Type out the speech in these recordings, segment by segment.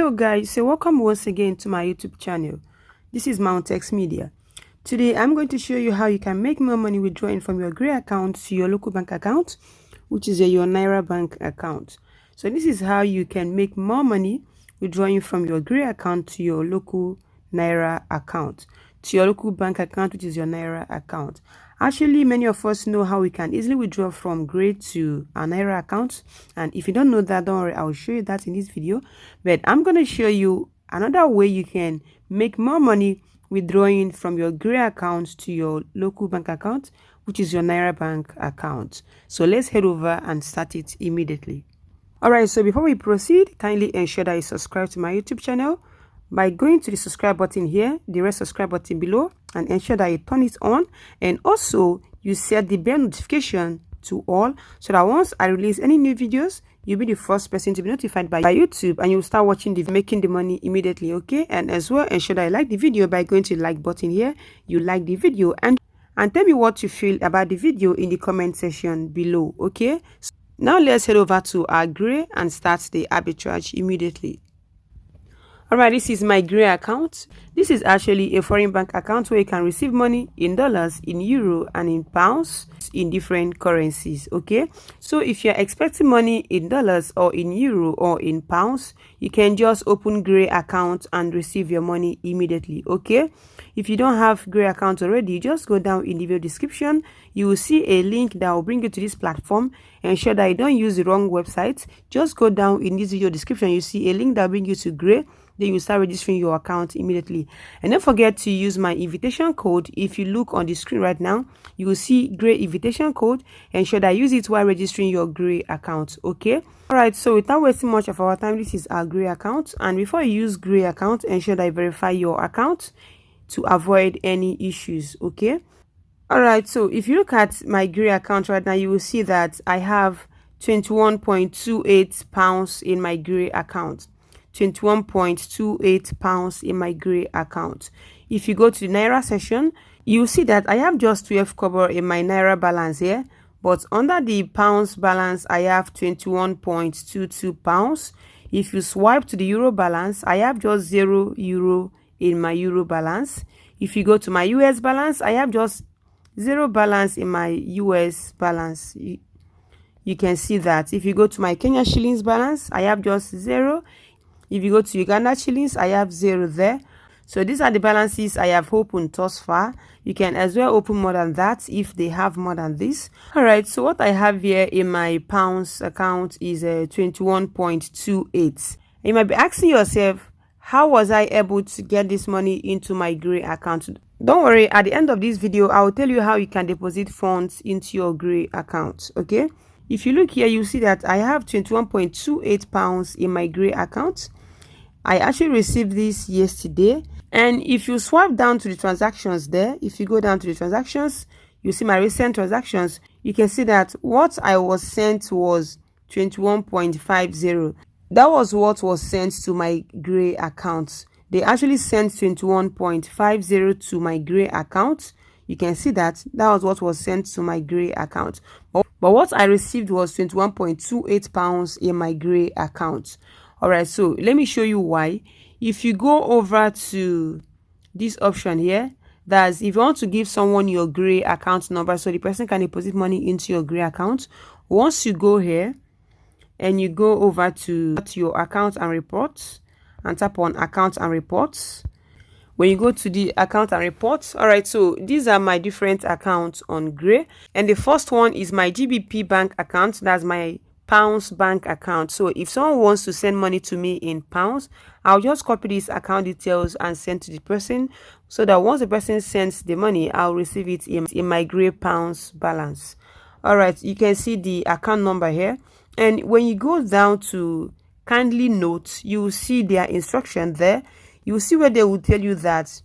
Hello guys, so welcome once again to my YouTube channel. This is Mountex Media. Today I'm going to show you how you can make more money withdrawing from your Gray account to your local bank account, which is your Naira Bank account. So this is how you can make more money withdrawing from your Gray account to your local Naira account, to your local bank account, which is your Naira account. Actually, many of us know how we can easily withdraw from Gray to a Naira account, and if you don't know that, don't worry, I will show you that in this video. But I'm going to show you another way you can make more money withdrawing from your Gray account to your local bank account, which is your Naira Bank account. So let's head over and start it immediately. Alright, so before we proceed, kindly ensure that you subscribe to my YouTube channel by going to the subscribe button here, the red subscribe button below, and ensure that you turn it on, and also you set the bell notification to all so that once I release any new videos, you'll be the first person to be notified by YouTube, and you'll start watching making the money immediately. Okay, and as well, ensure that you like the video by going to the like button here. You like the video and tell me what you feel about the video in the comment section below. Okay, so now let's head over to our Gray and start the arbitrage immediately. Alright, this is my Gray account. This is actually a foreign bank account where you can receive money in dollars, in euro, and in pounds, in different currencies. Okay, so if you're expecting money in dollars or in euro or in pounds, you can just open Gray account and receive your money immediately. Okay, if you don't have Gray account already, just go down in the video description. You will see a link that will bring you to this platform. Ensure that you don't use the wrong website. Just go down in this video description. You see a link that will bring you to Gray. Then you start registering your account immediately, and don't forget to use my invitation code. If you look on the screen right now, you will see Gray invitation code. Ensure that you use it while registering your Gray account. Okay, all right, so without wasting much of our time, this is our Gray account, and before you use Gray account, ensure that you verify your account to avoid any issues. Okay, all right, so if you look at my Gray account right now, you will see that I have 21.28 pounds in my Gray account. 21.28 pounds in my Gray account. If you go to the Naira section, you'll see that I have just 12 kobo in my Naira balance here, but under the pounds balance I have 21.22 pounds. If you swipe to the euro balance, I have just 0 euro in my euro balance. If you go to my US balance, I have just 0 balance in my US balance. You can see that. If you go to my Kenya shillings balance, I have just 0. If you go to Uganda shillings, I have 0 there. So these are the balances I have opened thus far. You can as well open more than that if they have more than this. All right, so what I have here in my pounds account is 21.28. You might be asking yourself, how was I able to get this money into my Gray account? Don't worry, at the end of this video, I will tell you how you can deposit funds into your Gray account. Okay, if you look here, you see that I have 21.28 pounds in my Gray account. I actually received this yesterday, and if you swipe down to the transactions there, if you go down to the transactions, you see my recent transactions. You can see that what I was sent was 21.50. That was what was sent to my Gray account. They actually sent 21.50 to my Gray account. You can see that was what was sent to my Gray account, but what I received was 21.28 pounds in my Gray account. All right, so let me show you why. If you go over to this option here, that's if you want to give someone your Gray account number so the person can deposit money into your Gray account, once you go here and you go over to your account and reports and tap on account and reports, when you go to the account and reports, all right, so these are my different accounts on Gray, and the first one is my GBP bank account. That's my pounds bank account. So if someone wants to send money to me in pounds, I'll just copy these account details and send to the person, so that once the person sends the money, I'll receive it in my Gray pounds balance. All right, you can see the account number here, and when you go down to kindly note, you will see their instruction there. You will see where they will tell you that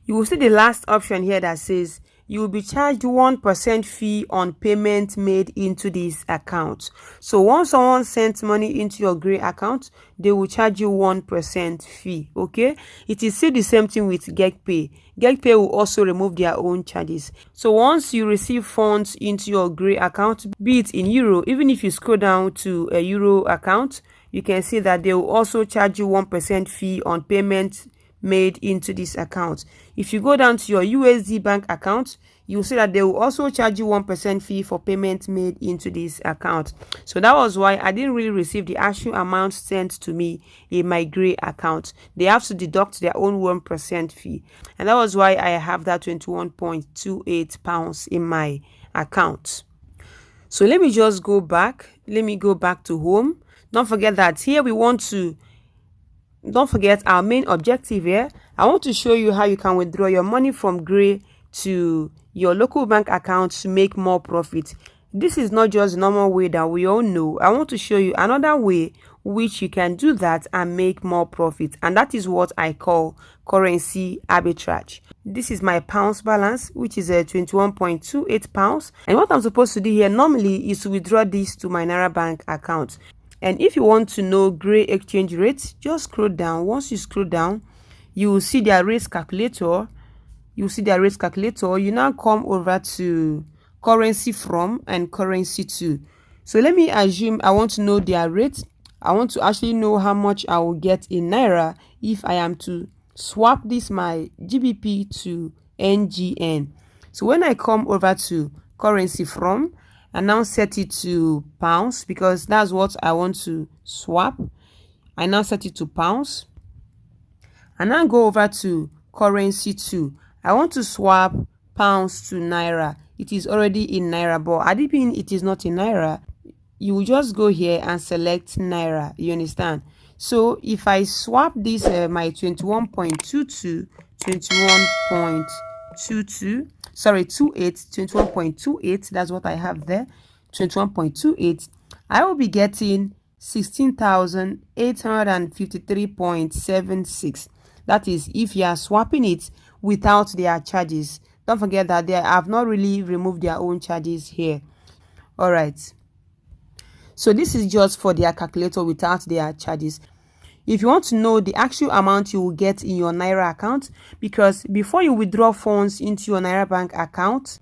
you will see the last option here that says you will be charged 1% fee on payment made into this account. So once someone sends money into your Gray account, they will charge you 1% fee. Okay, it is still the same thing with GetPay. GetPay will also remove their own charges. So once you receive funds into your Gray account, be it in euro, even if you scroll down to a euro account, you can see that they will also charge you 1% fee on payment made into this account. If you go down to your USD bank account, you'll see that they will also charge you 1% fee for payment made into this account. So that was why I didn't really receive the actual amount sent to me in my gray account. They have to deduct their own 1% fee, and that was why I have that 21.28 pounds in my account. So let me just go back. Let me go back to home. Don't forget that here don't forget our main objective here. I want to show you how you can withdraw your money from gray to your local bank account to make more profit. This is not just the normal way that we all know. I want to show you another way which you can do that and make more profit, and that is what I call currency arbitrage. This is my pounds balance, which is a 21.28 pounds, and what I'm supposed to do here normally is to withdraw this to my Naira Bank account. And if you want to know gray exchange rates, just scroll down. Once you scroll down, you will see their rates calculator. You now come over to currency from and currency to. So let me assume I want to know their rates. I want to actually know how much I will get in Naira if I am to swap this my GBP to NGN. So when I come over to currency from, and now set it to pounds because that's what I want to swap. I now set it to pounds, and now go over to currency to. I want to swap pounds to Naira. It is already in Naira, but adipin it is not in Naira. You will just go here and select Naira. You understand? So if I swap this my 21.22, 21.28, that's what I have there, 21.28, I will be getting 16,853.76. that is if you are swapping it without their charges. Don't forget that they have not really removed their own charges here. All right, so this is just for their calculator without their charges. If you want to know the actual amount you will get in your Naira account, because before you withdraw funds into your Naira Bank account,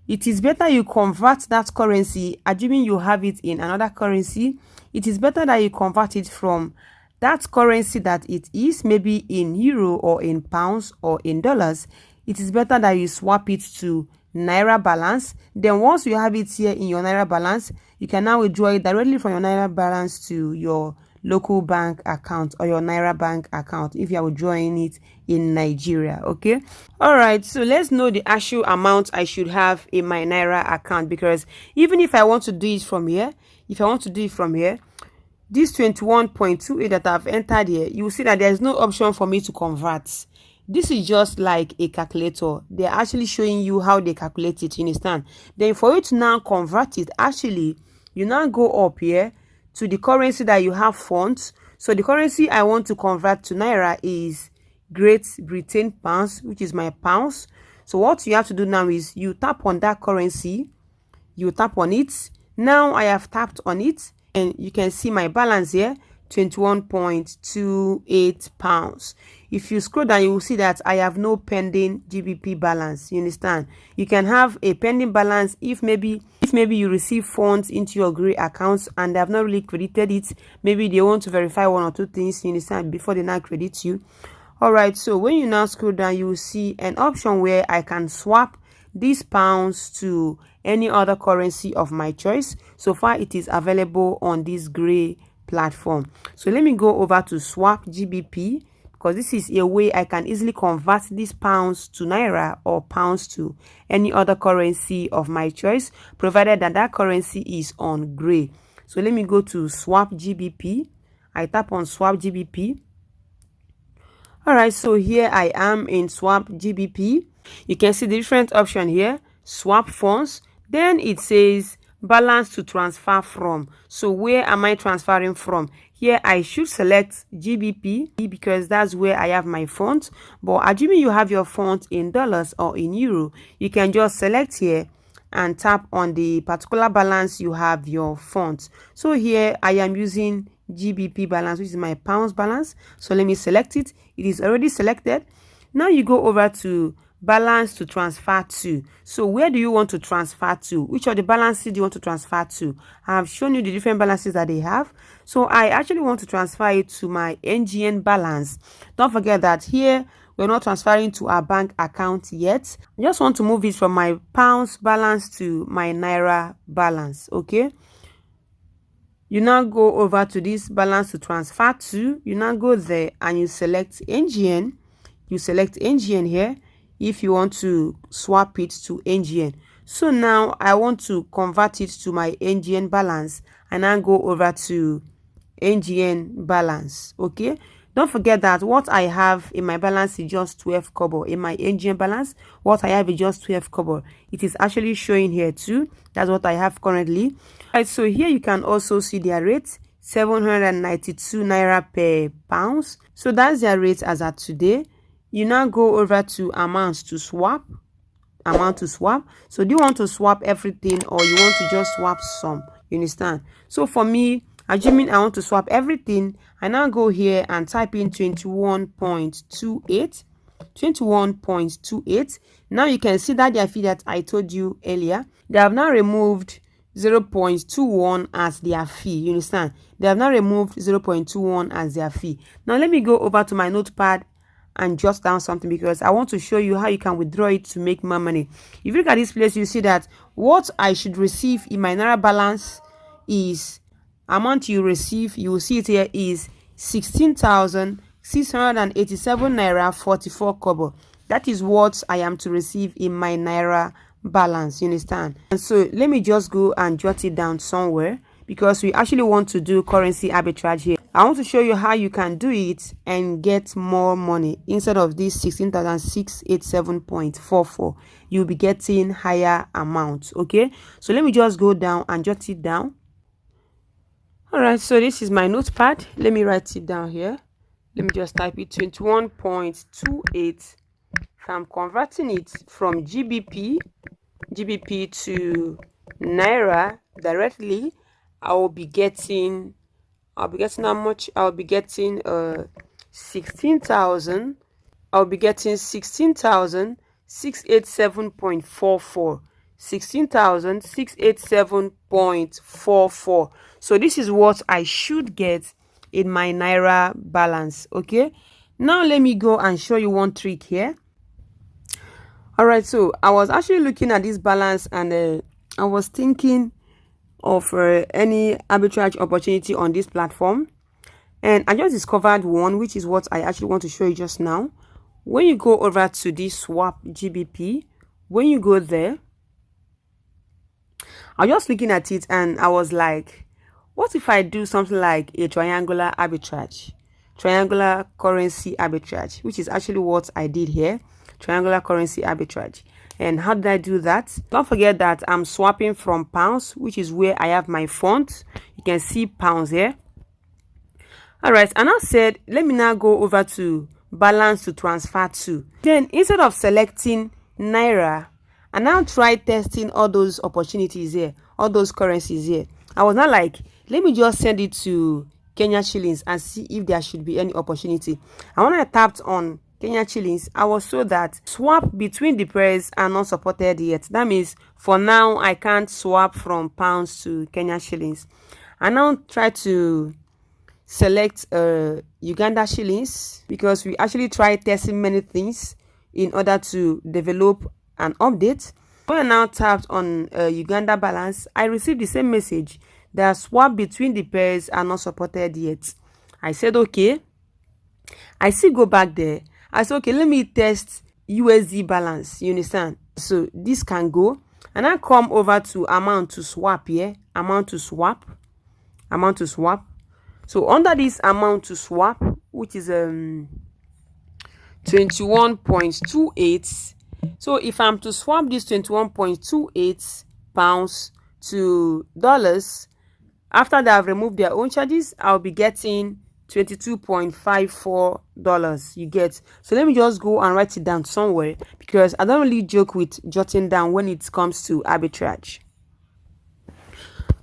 it is better you convert that currency, assuming you have it in another currency. It is better that you convert it from that currency that it is, maybe in euro or in pounds or in dollars. It is better that you swap it to Naira balance. Then once you have it here in your Naira balance, you can now withdraw it directly from your Naira balance to your local bank account or your Naira Bank account if you are withdrawing it in Nigeria. Okay, all right, so let's know the actual amount I should have in my Naira account, because even if I want to do it from here, this 21.28 that I've entered here, you will see that there's no option for me to convert. This is just like a calculator. They're actually showing you how they calculate it, you understand? Then for you to now convert it, actually you now go up here to the currency that you have funds. So the currency I want to convert to Naira is Great Britain pounds, which is my pounds. So what you have to do now is you tap on that currency, you tap on it. Now I have tapped on it, and you can see my balance here, 21.28 pounds. If you scroll down, you will see that I have no pending GBP balance. You understand? You can have a pending balance if maybe you receive funds into your gray accounts and they have not really credited it. Maybe they want to verify one or two things, you understand, before they now credit you. All right, so when you now scroll down, you will see an option where I can swap these pounds to any other currency of my choice. So far it is available on this gray platform. So let me go over to swap GBP, because this is a way I can easily convert these pounds to Naira or pounds to any other currency of my choice, provided that that currency is on gray. So let me go to swap GBP. I tap on swap GBP. All right, so here I am in swap GBP. You can see the different option here, swap funds. Then it says balance to transfer from. So where am I transferring from? Here I should select GBP because that's where I have my funds. But assuming you have your funds in dollars or in euro, you can just select here and tap on the particular balance you have your funds. So here I am using GBP balance, which is my pounds balance. So let me select it. It is already selected. Now you go over to balance to transfer to. So where do you want to transfer to? Which of the balances do you want to transfer to? I have shown you the different balances that they have. So I actually want to transfer it to my NGN balance. Don't forget that here we're not transferring to our bank account yet. I just want to move it from my pounds balance to my Naira balance. Okay, you now go over to this balance to transfer to. You now go there and you select NGN. You select NGN here if you want to swap it to NGN. So now I want to convert it to my NGN balance and then go over to NGN balance. Okay, don't forget that what I have in my balance is just 12 kobo. In my NGN balance, what I have is just 12 kobo. It is actually showing here too. That's what I have currently. Right, so here you can also see their rate, 792 naira per pounds. So that's their rate as at today. You now go over to amounts to swap. Amount to swap. So do you want to swap everything or you want to just swap some? You understand? So for me, assuming I want to swap everything, I now go here and type in 21.28. 21.28. Now you can see that their fee that I told you earlier, they have now removed 0.21 as their fee. You understand? They have now removed 0.21 as their fee. Now let me go over to my notepad and jot down something because I want to show you how you can withdraw it to make more money. If you look at this place, you see that what I should receive in my Naira balance is amount you receive. You will see it here is 16,687 naira 44 kobo. That is what I am to receive in my Naira balance. You understand? And so let me just go and jot it down somewhere because we actually want to do currency arbitrage here. I want to show you how you can do it and get more money. Instead of this 16,687.44, you'll be getting higher amounts. Okay, so let me just go down and jot it down. All right, so this is my notepad. Let me write it down here. Let me just type it, 21.28. If I'm converting it from GBP to Naira directly, I'll be getting how much? I'll be getting 16,000. I'll be getting 16,687.44. 16,687.44. So this is what I should get in my Naira balance. Okay, now let me go and show you one trick here. All right, so I was actually looking at this balance and I was thinking of any arbitrage opportunity on this platform, and I just discovered one, which is what I actually want to show you just now. When you go over to this swap GBP, when you go there, I was just looking at it and I was like, what if I do something like a triangular arbitrage, triangular currency arbitrage, which is actually what I did here, triangular currency arbitrage. And how did I do that? Don't forget that I'm swapping from pounds, which is where I have my font. You can see pounds here. All right, and I said, let me now go over to balance to transfer to. Then instead of selecting Naira, I now try testing all those opportunities here, all those currencies here. I was not like, let me just send it to Kenya shillings and see if there should be any opportunity. And when I tapped on Kenya shillings, I was told that swap between the pairs are not supported yet. That means for now I can't swap from pounds to Kenya shillings. I now try to select Uganda shillings because we actually tried testing many things in order to develop an update. When I now tapped on Uganda balance, I received the same message that swap between the pairs are not supported yet. I said okay. I still go back there. I said okay, let me test USD balance. You understand? So this can go, and I come over to amount to swap here. Amount to swap. So under this amount to swap, which is 21.28. So if I'm to swap this 21.28 pounds to dollars, after they have removed their own charges, I'll be getting $22.54. You get? So let me just go and write it down somewhere because I don't really joke with jotting down when it comes to arbitrage.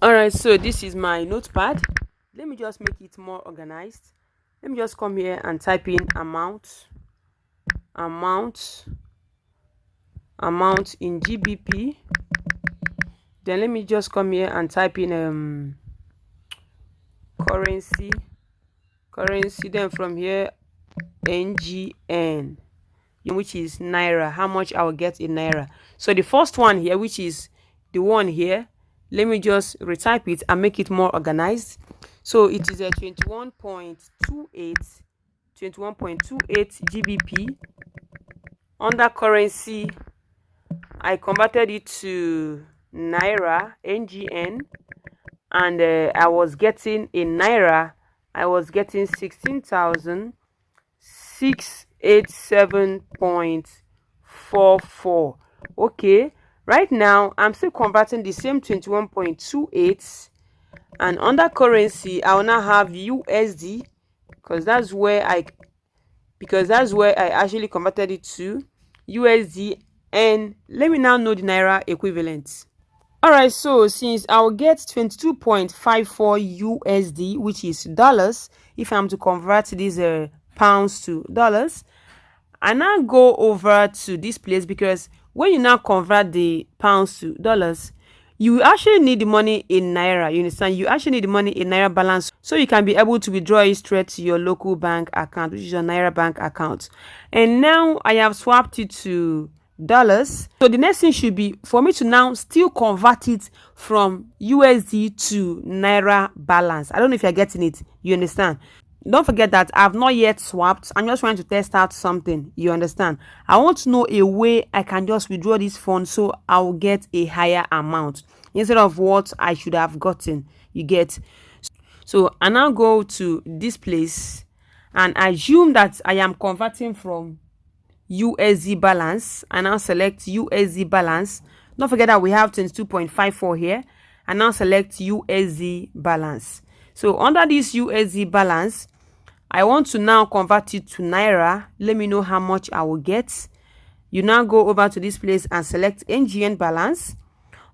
All right, so this is my notepad. Let me just make it more organized. Let me just come here and type in amount amount in GBP. Then let me just come here and type in currency. Then from here NGN, which is Naira, how much I will get in Naira. So the first one here, which is the one here, let me just retype it and make it more organized. So it is a 21.28 GBP. Under currency, I converted it to Naira, NGN, and I was getting in Naira, I was getting 16,687.44. Okay, right now I'm still converting the same 21.28, and under currency I will now have USD, because that's where I actually converted it to USD. And let me now know the Naira equivalent. Alright, so since I'll get 22.54 USD, which is dollars, if I'm to convert these pounds to dollars, I now go over to this place, because when you now convert the pounds to dollars, you actually need the money in Naira. You understand? You actually need the money in Naira balance, so you can be able to withdraw it straight to your local bank account, which is your Naira Bank account. And now I have swapped it to dollars. So the next thing should be for me to now still convert it from USD to Naira balance. I don't know if you're getting it. You understand? Don't forget that I've not yet swapped. I'm just trying to test out something. You understand? I want to know a way I can just withdraw this fund so I'll get a higher amount instead of what I should have gotten. You get? So I now go to this place and assume that I am converting from USD balance. I now select USD balance. Don't forget that we have 22.54 here. I now select USD balance. So under this USD balance, I want to now convert it to Naira. Let me know how much I will get. You now go over to this place and select NGN balance.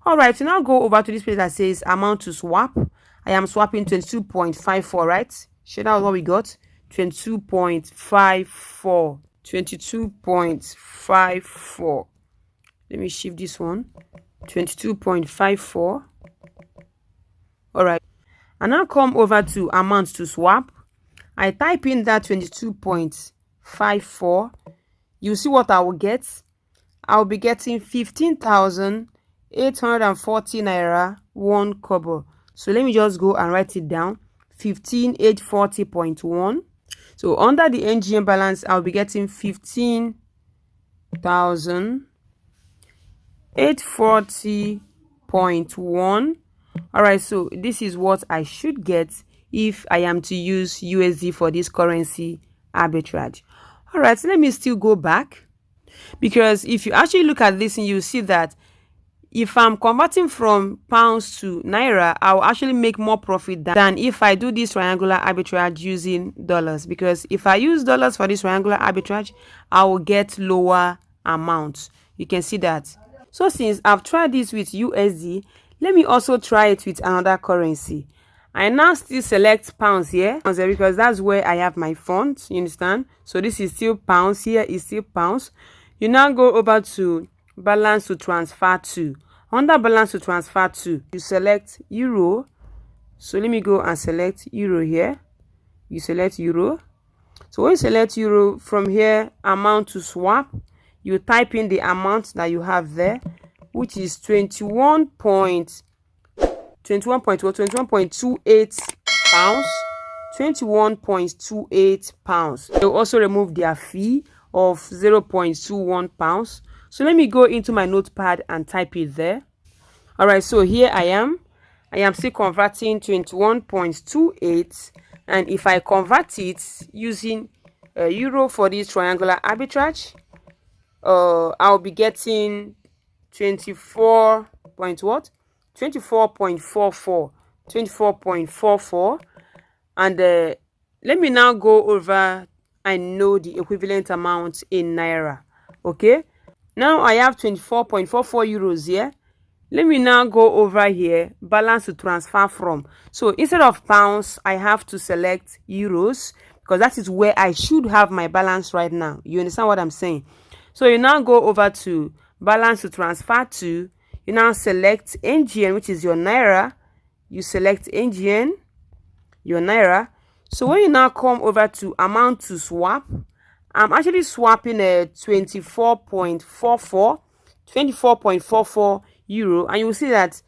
Alright, so now go over to this place that says amount to swap. I am swapping 22.54, right? Sure, that was what we got. 22.54. 22.54. Let me shift this one. 22.54. Alright. And now come over to amount to swap. I type in that 22.54. You see what I will get. I'll be getting 15,840 Naira 1 kobo. So let me just go and write it down. 15,840.1. So under the NGN balance, I'll be getting 15,840.1. Alright, so this is what I should get if I am to use USD for this currency arbitrage. Alright, so let me still go back, because if you actually look at this and you see that if I'm converting from pounds to Naira, I'll actually make more profit than if I do this triangular arbitrage using dollars. Because if I use dollars for this triangular arbitrage, I will get lower amounts. You can see that. So since I've tried this with USD, let me also try it with another currency. I now still select pounds here because that's where I have my funds. You understand? So this is still pounds. Here is still pounds. You now go over to balance to transfer to. Under balance to transfer to, you select euro. So let me go and select euro here. You select euro. So when you select euro, from here amount to swap, you type in the amount that you have there, which is 21.28 pounds. 21.28 pounds. They'll also remove their fee of 0.21 pounds. So let me go into my notepad and type it there. Alright, so here I am still converting 21.28, and if I convert it using euro for this triangular arbitrage, I'll be getting 24.44, and let me now go over and know the equivalent amount in Naira. Okay, now I have 24.44 euros here. Let me now go over here, balance to transfer from. So instead of pounds, I have to select euros, because that is where I should have my balance right now. You understand what I'm saying? So you now go over to balance to transfer to. You now select NGN, which is your Naira. You select NGN, your Naira. So when you now come over to amount to swap, I'm actually swapping a 24.44 euro, and you will see that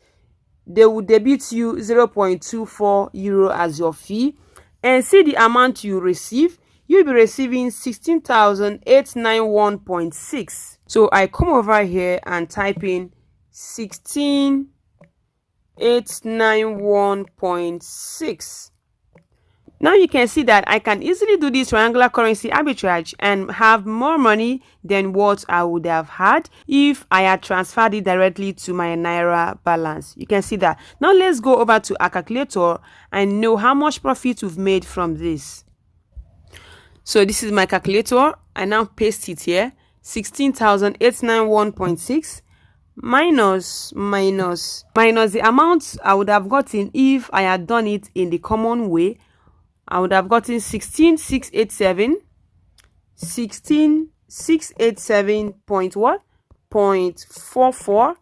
they will debit you 0.24 euro as your fee. And see the amount you receive. You'll be receiving 16,891.6. So I come over here and type in 16,891.6. Now you can see that I can easily do this triangular currency arbitrage and have more money than what I would have had if I had transferred it directly to my Naira balance. You can see that. Now let's go over to our calculator and know how much profit we've made from this. So this is my calculator. I now paste it here. 16,891.6 minus the amount I would have gotten if I had done it in the common way. I would have gotten 16,687 point what? 0.44.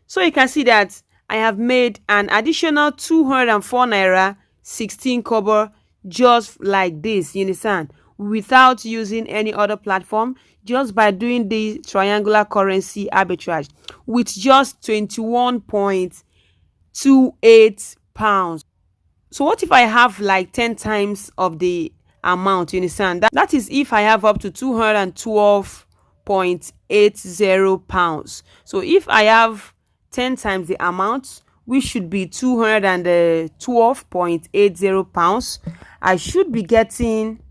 So you can see that I have made an additional 204 Naira 16 kobo just like this, you understand, without using any other platform, just by doing the triangular currency arbitrage with just 21.28 pounds. So what if I have like 10 times of the amount, you understand? That is if I have up to 212.80 pounds. So if I have 10 times the amount, which should be 212.80 pounds, I should be getting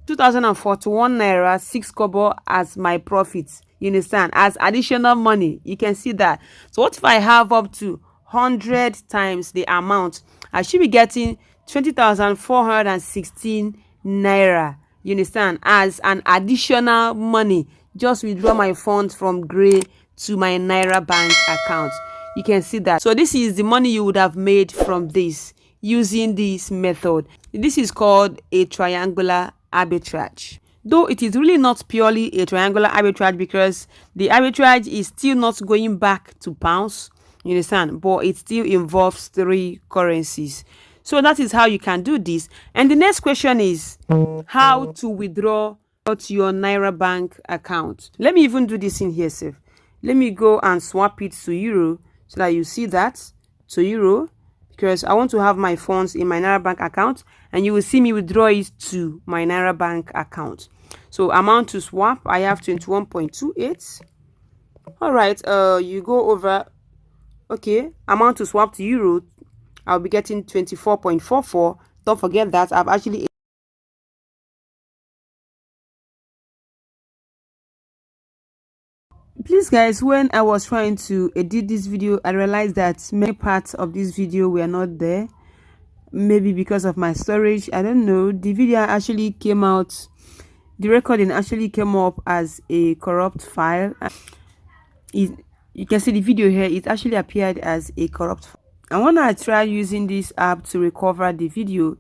2,041 Naira 6 kobo as my profit, you understand, as additional money. You can see that. So what if I have up to 100 times the amount? I should be getting 20,416 Naira, you understand, as an additional money. Just withdraw my funds from Gray to my Naira Bank account. You can see that. So this is the money you would have made from this using this method. This is called a triangular arbitrage. Though it is really not purely a triangular arbitrage, because the arbitrage is still not going back to pounds, you understand, but it still involves 3 currencies. So that is how you can do this. And the next question is how to withdraw to your Naira Bank account. Let me even do this in here, sir. Let me go and swap it to euro so that you see that to euro, because I want to have my funds in my Naira Bank account, and you will see me withdraw it to my Naira Bank account. So amount to swap, I have 21.28. all right, you go over. Okay, amount to swap to euro, I'll be getting 24.44. Don't forget that I've actually Please guys, when I was trying to edit this video, I realized that many parts of this video were not there. Maybe because of my storage, I don't know. The video actually came out, the recording actually came up as a corrupt file. You can see the video here, it actually appeared as a corrupt file. And when I tried using this app to recover the video,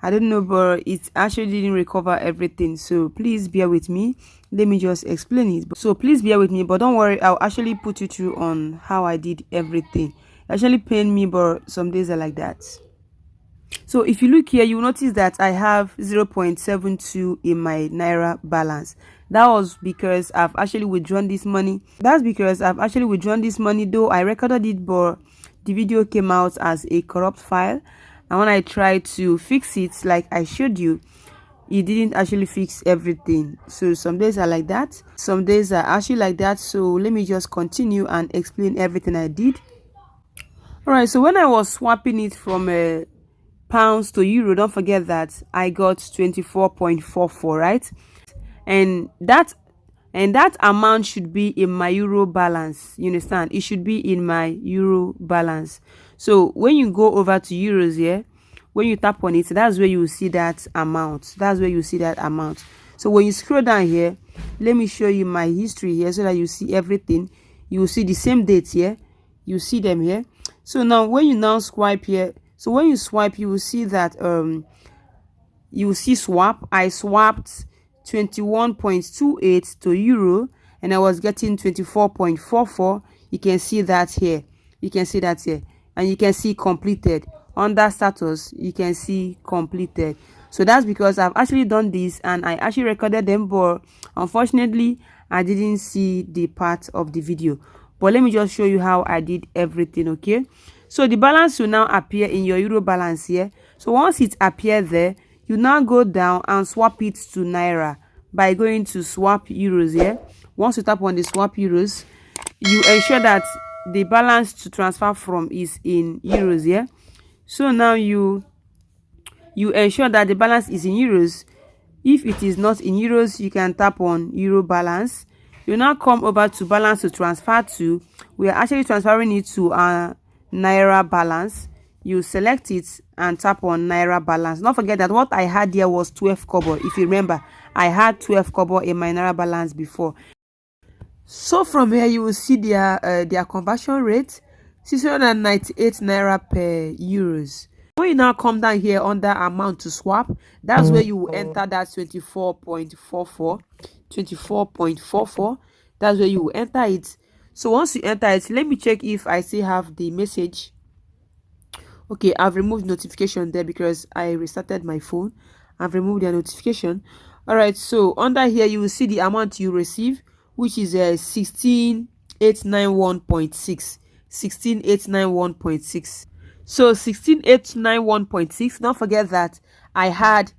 I don't know, but it actually didn't recover everything. So please bear with me. Let me just explain it. So please bear with me, but don't worry, I'll actually put you through on how I did everything. It actually pained me, but some days are like that. So if you look here, you will notice that I have 0.72 in my Naira balance. That was because I've actually withdrawn this money. That's because I've actually withdrawn this money, though I recorded it, but the video came out as a corrupt file. And when I tried to fix it like I showed you, it didn't actually fix everything. So some days are like that, some days are actually like that. So let me just continue and explain everything I did. All right, so when I was swapping it from pounds to euro, don't forget that I got 24.44, right? And that amount should be in my euro balance, you understand? It should be in my euro balance. So when you go over to euros here, when you tap on it, that's where you will see that amount. That's where you see that amount. So when you scroll down here, let me show you my history here so that you see everything. You will see the same dates here, you see them here. So now when you now swipe here, so when you swipe, you will see that you will see swap. I swapped 21.28 to euro, and I was getting 24.44. You can see that here. You can see that here, and you can see completed. Under status, you can see completed. So that's because I've actually done this and I actually recorded them, but unfortunately I didn't see the part of the video. But let me just show you how I did everything. Okay, so the balance will now appear in your euro balance here. So once it appears there, you now go down and swap it to naira by going to swap euros here. Once you tap on the swap euros, you ensure that the balance to transfer from is in euros here. So now you ensure that the balance is in euros. If it is not in euros, you can tap on euro balance. You now come over to balance to transfer to. We are actually transferring it to our naira balance. You select it and tap on naira balance. Don't forget that what I had here was 12 kobo. If you remember, I had 12 kobo in my naira balance before. So from here you will see their conversion rate, 698 naira per euros. When you now come down here under amount to swap, that's where you will enter that 24.44. That's where you will enter it. So once you enter it, let me check if I still have the message. Okay, I've removed notification there because I restarted my phone. I've removed the notification. All right, so under here you will see the amount you receive, which is 16891.6. 16891.6. So 16891.6. Don't forget that I had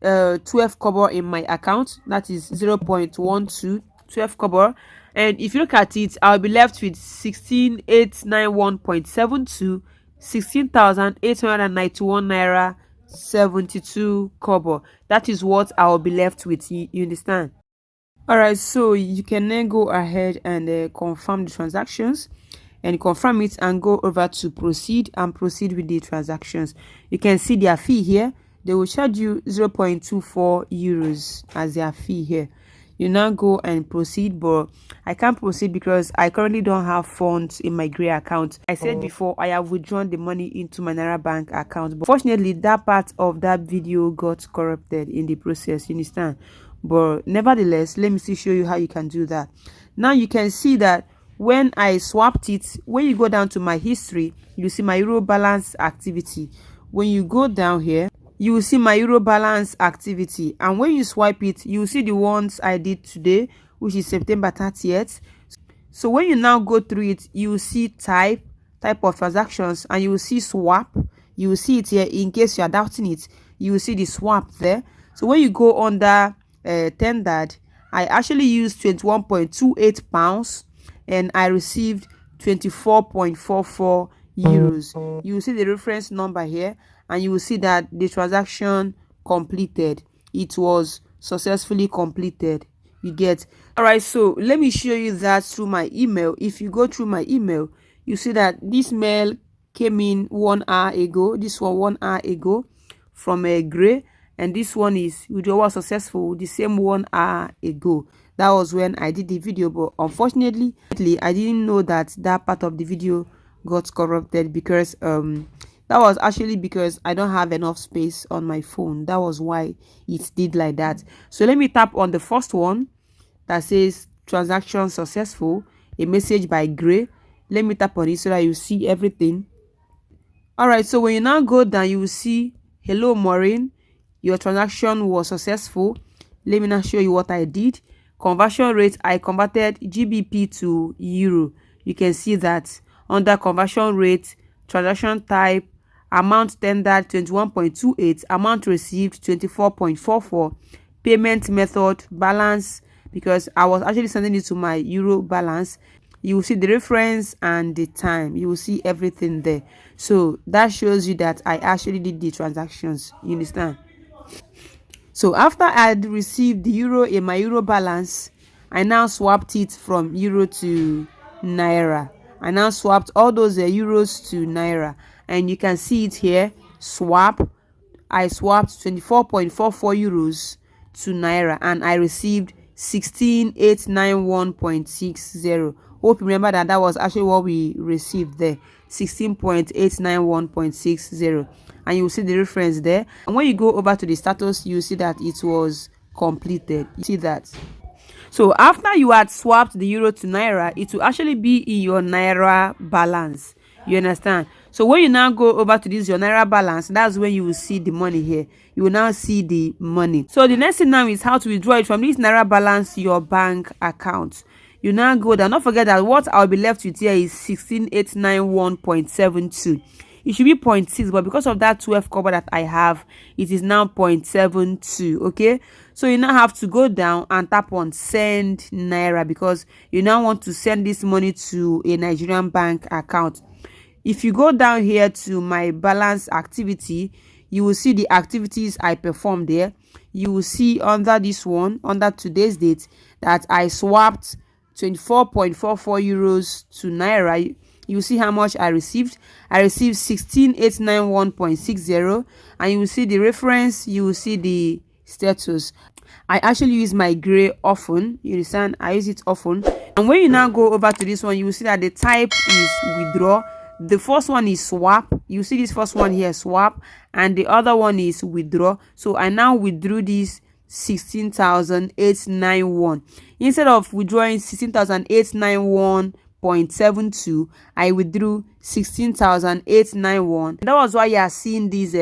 12 kobo in my account. That is 0.12, 12 kobo. And if you look at it, I'll be left with 16891.72, 16,891 naira 72 kobo. That is what I'll be left with. You understand? All right, so you can then go ahead and confirm the transactions and confirm it and go over to proceed and proceed with the transactions. You can see their fee here. They will charge you 0.24 euros as their fee here. You now go and proceed, but I can't proceed because I currently don't have funds in my Gray account. I said before, I have withdrawn the money into my Naira Bank account, but fortunately that part of that video got corrupted in the process, you understand? But nevertheless, let me still show you how you can do that. Now you can see that when I swapped it, when you go down to my history, you see my euro balance activity. When you go down here, you will see my euro balance activity, and when you swipe it, you will see the ones I did today, which is September 30th. So when you now go through it, you will see type of transactions, and you will see swap. You will see it here. In case you are doubting it, you will see the swap there. So when you go under tendered, I actually used 21.28 pounds and I received 24.44 euros. You will see the reference number here, and you will see that the transaction completed. It was successfully completed. You get? All right, so let me show you that through my email. If you go through my email, you see that this mail came in 1 hour ago. This one 1 hour ago from a Gray, and this one is withdrawal successful, the same 1 hour ago. That was when I did the video, but unfortunately I didn't know that that part of the video got corrupted because that was actually because I don't have enough space on my phone. That was why it did like that. So let me tap on the first one that says transaction successful, a message by Gray. Let me tap on it so that you see everything. All right, so when you now go down, you will see hello Maureen, your transaction was successful. Let me now show you what I did. Conversion rate, I converted GBP to euro. You can see that under conversion rate, transaction type, amount tendered 21.28, amount received 24.44, payment method, balance, because I was actually sending it to my euro balance. You will see the reference and the time. You will see everything there. So that shows you that I actually did the transactions. You understand? So after I had received the euro in my euro balance, I now swapped it from euro to naira. I now swapped all those euros to naira, and you can see it here. Swap. I swapped 24.44 euros to naira, and I received 16891.60. Hope you remember that was actually what we received there, 16.891.60, and you will see the reference there. And when you go over to the status, you see that it was completed. You see that. So after you had swapped the euro to naira, it will actually be in your naira balance. You understand? So when you now go over to this your naira balance, that's when you will see the money here. You will now see the money. So the next thing now is how to withdraw it from this naira balance to your bank account. You now go down. Don't forget that what I'll be left with here is 16891.72. It should be 0.6, but because of that 12 cover that I have, it is now 0.72. Okay, so you now have to go down and tap on send naira because you now want to send this money to a Nigerian bank account. If you go down here to my balance activity, you will see the activities I performed there. You will see under this one, under today's date, that I swapped 24.44 euros to naira. You will see how much I received. I received 16891.60, and you will see the reference, you will see the status. I actually use my gray often. You understand? I use it often. And when you now go over to this one, you will see that the type is withdraw. The first one is swap. You see this first one here, swap, and the other one is withdraw. So I now withdrew this 16,891. Instead of withdrawing 16,891.72, I withdrew 16,891. That was why you are seeing this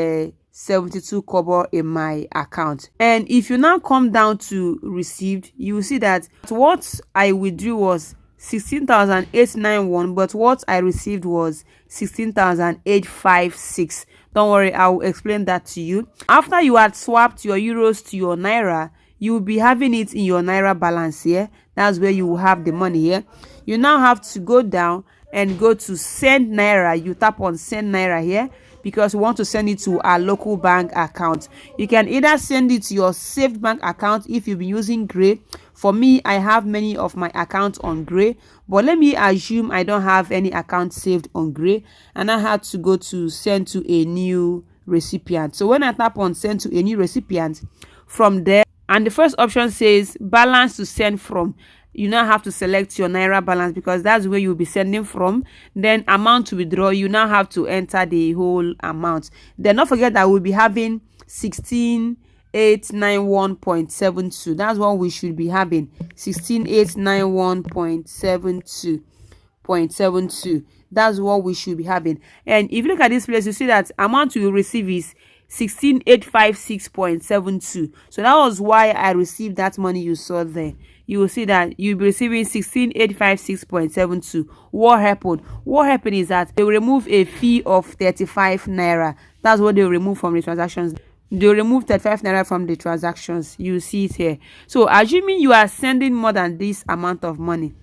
72 kobo in my account. And if you now come down to received, you will see that what I withdrew was 16,891, but what I received was 16,856. Don't worry, I will explain that to you. After you had swapped your euros to your naira, you will be having it in your naira balance here. That's where you will have the money here. You now have to go down and go to send naira. You tap on send naira here because we want to send it to our local bank account. You can either send it to your saved bank account if you've been using Gray. For me, I have many of my accounts on Gray, but let me assume I don't have any account saved on Gray, and I had to go to send to a new recipient. So when I tap on send to a new recipient, from there, and the first option says balance to send from, you now have to select your naira balance because that's where you'll be sending from. Then amount to withdraw, you now have to enter the whole amount. Then don't forget that we'll be having 16,891.72. that's what we should be having, 16,891.72. That's what we should be having. And if you look at this place, you see that amount you will receive is 16,856.72. So that was why I received that money you saw there. You will see that you'll be receiving 16,856.72. What happened? What happened is that they will remove a fee of 35 naira. That's what they will remove from the transactions. They will remove 35 naira from the transactions. You see it here. So assuming you are sending more than this amount of money,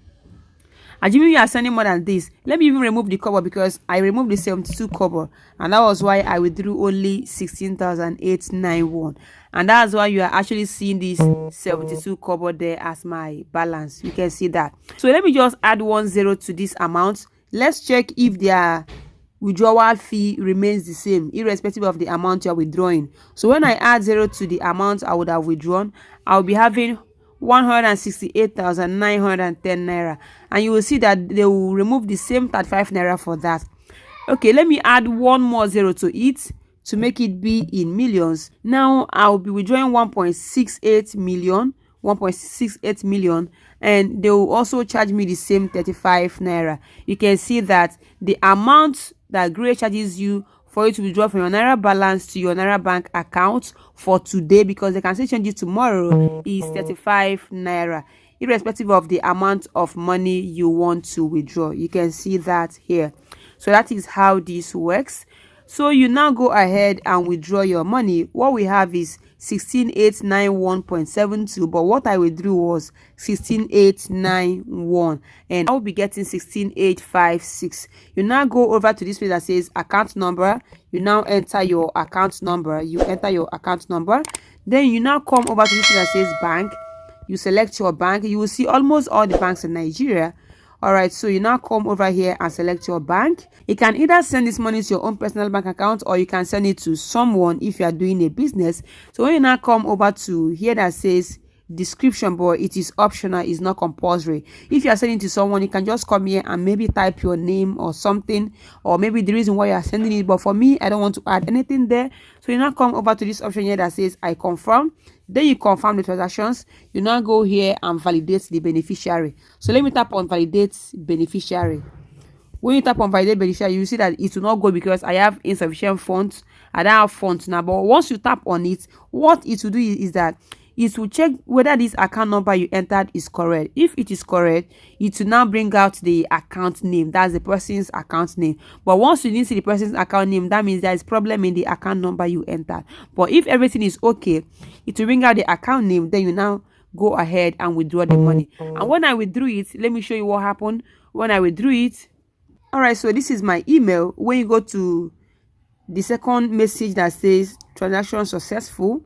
assuming you are sending more than this, let me even remove the cover because I removed the 72 cover, and that was why I withdrew only 16,891, and that's why you are actually seeing this 72 cover there as my balance. You can see that. So let me just add 10 to this amount. Let's check if their withdrawal fee remains the same irrespective of the amount you are withdrawing. So when I add 0 to the amount I would have withdrawn, I'll be having 168,910 naira, and you will see that they will remove the same 35 naira for that. Okay, let me add one more 0 to it to make it be in millions. Now I'll be withdrawing 1.68 million, and they will also charge me the same 35 naira. You can see that the amount that Gray charges you for you to withdraw from your naira balance to your Naira Bank account for today, because they can still change it tomorrow, is 35 naira, irrespective of the amount of money you want to withdraw. You can see that here. So that is how this works. So you now go ahead and withdraw your money. What we have is 16,891.72, but what I withdrew was 16,891, and I will be getting 16,856. You now go over to this page that says account number. You now enter your account number. Then you now come over to this page that says bank. You select your bank. You will see almost all the banks in Nigeria. All right, so you now come over here and select your bank. You can either send this money to your own personal bank account, or you can send it to someone if you are doing a business. So when you now come over to here that says description, but it is optional, it's not compulsory. If you are sending to someone, you can just come here and maybe type your name or something, or maybe the reason why you are sending it. But for me, I don't want to add anything there, so you now come over to this option here that says I confirm. Then you confirm the transactions. You now go here and validate the beneficiary. So let me tap on validate beneficiary. When you tap on validate beneficiary, you see that it will not go because I have insufficient funds. I don't have funds now. But once you tap on it, what it will do is that it will check whether this account number you entered is correct. If it is correct, it will now bring out the account name. That's the person's account name. But once you didn't see the person's account name, that means there is problem in the account number you entered. But if everything is okay, it will bring out the account name. Then you now go ahead and withdraw the money. And when I withdrew it, let me show you what happened. When I withdrew it, all right, so this is my email. When you go to the second message that says transaction successful,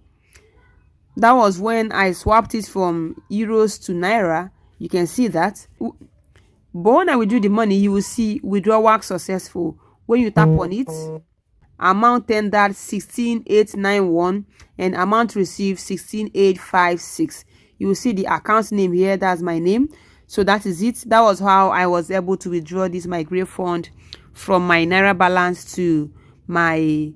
that was when I swapped it from euros to naira. You can see that. But when I withdraw the money, you will see withdrawal successful. When you tap on it, amount tendered 16,891 and amount received 16,856. You will see the account name here. That's my name. So that is it. That was how I was able to withdraw this migrate fund from my Naira balance to my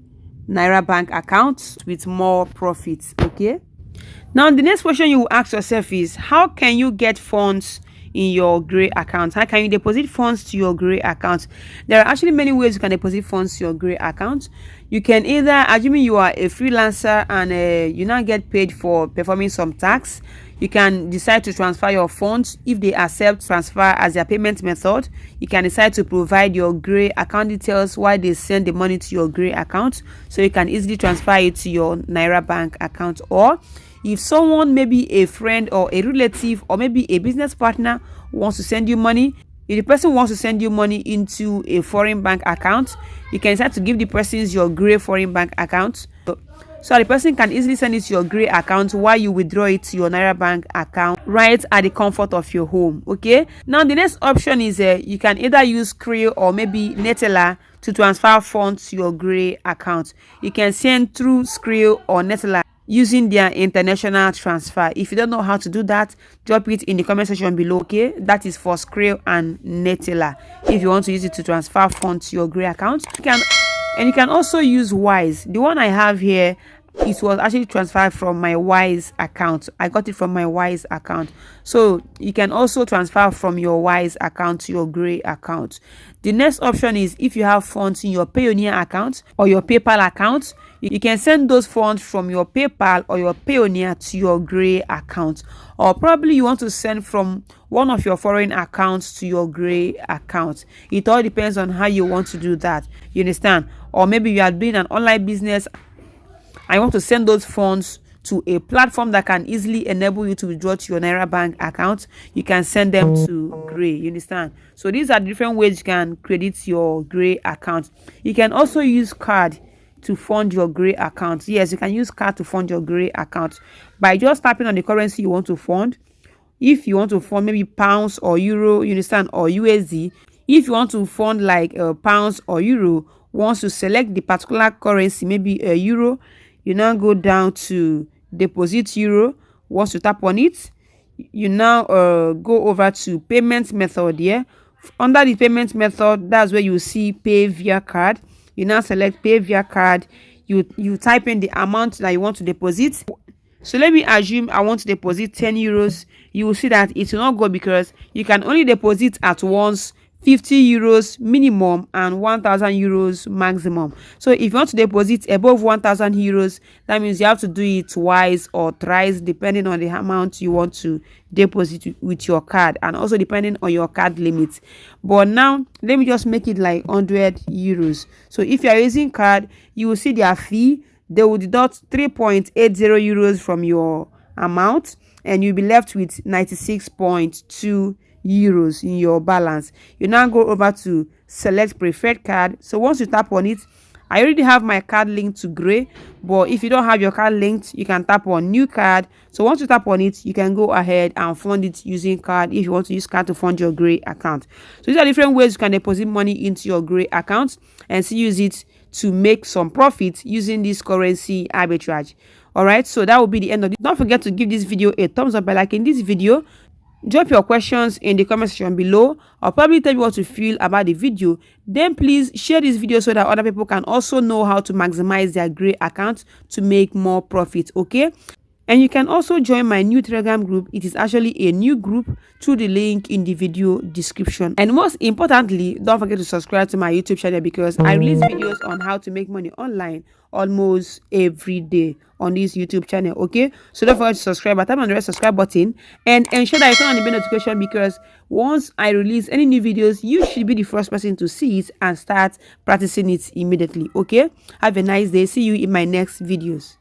Naira Bank account with more profits. Okay. Now the next question you will ask yourself is, how can you get funds in your gray account? How can you deposit funds to your gray account? There are actually many ways you can deposit funds to your gray account. You can either, assuming you are a freelancer and you now get paid for performing some tasks, you can decide to transfer your funds. If they accept transfer as their payment method, you can decide to provide your gray account details while they send the money to your gray account, so you can easily transfer it to your Naira Bank account. Or if someone, maybe a friend or a relative or maybe a business partner, wants to send you money, if the person wants to send you money into a foreign bank account, you can decide to give the person your gray foreign bank account, so the person can easily send it to your gray account while you withdraw it to your Naira Bank account right at the comfort of your home. Okay, now the next option is you can either use Skrill or maybe Neteller to transfer funds to your gray account. You can send through Skrill or Neteller using their international transfer. If you don't know how to do that, drop it in the comment section below. Okay, that is for Skrill and Neteller if you want to use it to transfer funds to your gray account. You can also use Wise. The one I have here, it was actually transferred from my Wise account. I got it from my Wise account. So you can also transfer from your Wise account to your gray account. The next option is, if you have funds in your Payoneer account or your PayPal account, you can send those funds from your PayPal or your Payoneer to your gray account. Or probably you want to send from one of your foreign accounts to your gray account. It all depends on how you want to do that. You understand? Or maybe you are doing an online business. I want to send those funds to a platform that can easily enable you to withdraw to your Naira Bank account. You can send them to gray. You understand? So these are different ways you can credit your gray account. You can also use card to fund your gray account. Yes, you can use card to fund your gray account by just tapping on the currency you want to fund. If you want to fund maybe pounds or euro, you understand, or USD. If you want to fund like pounds or euro, once you select the particular currency, maybe a euro, you now go down to deposit euro. Once you tap on it, you now go over to payment method here. Under the payment method, that's where you see pay via card. You now select pay via card. You type in the amount that you want to deposit. So let me assume I want to deposit 10 euros. You will see that it will not go because you can only deposit at once 50 euros minimum and 1,000 euros maximum. So if you want to deposit above 1,000 euros, that means you have to do it twice or thrice depending on the amount you want to deposit with your card, and also depending on your card limit. But now let me just make it like 100 euros. So if you are using card, you will see their fee. They will deduct 3.80 euros from your amount and you'll be left with 96.2 euros in your balance. You now go over to select preferred card. So once you tap on it, I already have my card linked to gray, but if you don't have your card linked, you can tap on new card. So once you tap on it, you can go ahead and fund it using card if you want to use card to fund your gray account. So these are different ways you can deposit money into your gray account and still use it to make some profit using this currency arbitrage. All right, so that will be the end of it. Don't forget to give this video a thumbs up by liking this video. Drop your questions in the comment section below, or probably tell me what you feel about the video. Then please share this video so that other people can also know how to maximize their gray account to make more profit. Okay, and you can also join my new Telegram group. It is actually a new group through the link in the video description. And most importantly, don't forget to subscribe to my YouTube channel, because I release videos on how to make money online almost every day on this YouTube channel. Okay, so don't forget to subscribe, but tap on the red subscribe button and ensure that you turn on the bell notification, because once I release any new videos, you should be the first person to see it and start practicing it immediately. Okay, have a nice day. See you in my next videos.